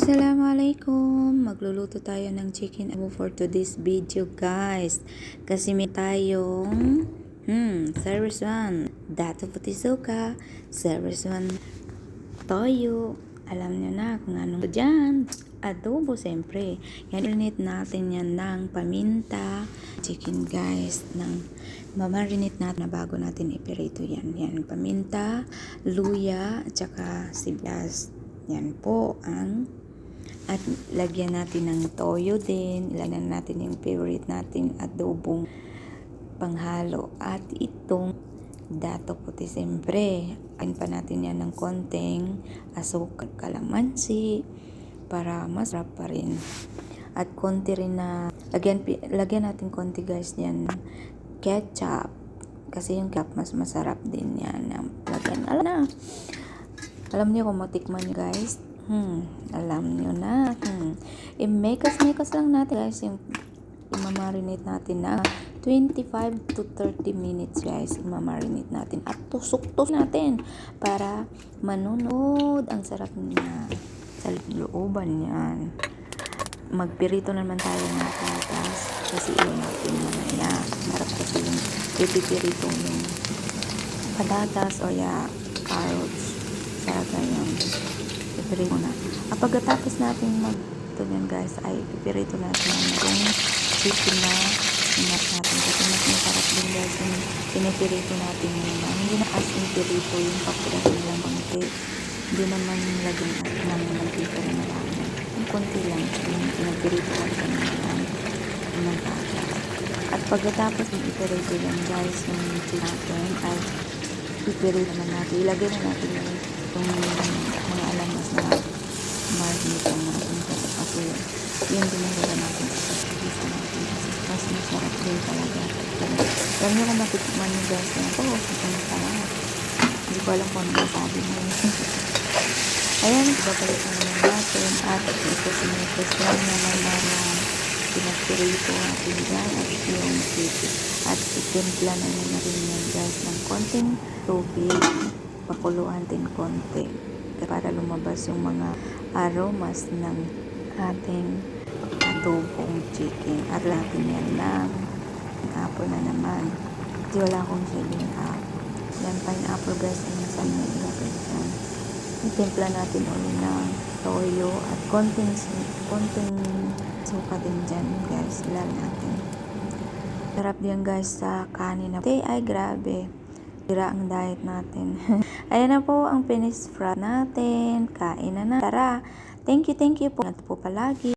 Assalamualaikum! Magluluto tayo ng chicken abu for today's video, guys. Kasi may tayong Series 1 Dato Putisoka, Series 1 Toyo. Alam nyo na kung anong dyan. Adobo, siyempre. Yan, ilinit natin yan ng paminta. Chicken, guys. Mamarinate natin na bago natin ipirito yan. Yan, paminta, luya, at saka sibuyas. Yan po ang at lagyan natin ng toyo din. Ilagyan natin yung favorite natin adobong panghalo. At itong dato puti, siyempre. Ayin pa natin yan ng konting asukal, kalamansi para masarap pa rin. At konti rin na lagyan natin konti, guys, yan ketchup. Kasi yung ketchup mas masarap din yan. Lagyan, alam niyo kung matikman nyo, guys. Alam nyo na. I-make-us lang natin, guys. Yung imamarinate natin na 25 to 30 minutes, guys. Imamarinate natin. At tusok-tusok natin para manunod. Ang sarap niya sa looban yan. Magpirito naman tayo ng patatas. Kasi iyon natin mamaya. Marap kasi yung pipirito yung patatas o carrots. Sarap na yun. Pipirito na. At pagkatapos natin ito yan, guys, ay pipirito natin yung chicken na inat natin. Kasi mas masarap din, guys, yung pinipirito natin yun. Hindi na as in pirito yung papirahin lang konti. Hindi naman laging as namin mantika na marami. Yung konti lang yung pinipirito natin ng patatas. At pagkatapos yung ipirito yan, guys, yung chicken natin ay pipirito naman natin. Ilagay na natin yung mga alamas na marinate ang natin kasi yun din ang gawin natin sa pagkisa natin kasi mas masarap din talaga. Alam nyo kung matikman nyo, guys, yan po, masarap. Hindi ko alam kung ano masabi mo. Ayan, ibabalik na naman natin at ito sinipis lang naman na pinagpirito natin dyan at yung chicken. At itimpla na rin yan, guys, ng konting tubig. Pakuluan din konti para lumabas yung mga aromas ng ating adobong chicken. At natin yan ng apple na naman. Hindi wala akong siling apple. Yan, pineapple, guys, ang nasa mga ilagay dyan. Itimpla natin ulit ng toyo at konting suka din dyan, guys. Ilan natin. Sarap din, guys, sa kanin na. Ay, grabe. Tira ang diet natin. Ayan na po ang finished fry natin. Kain na na. Tara. Thank you po. At po palagi.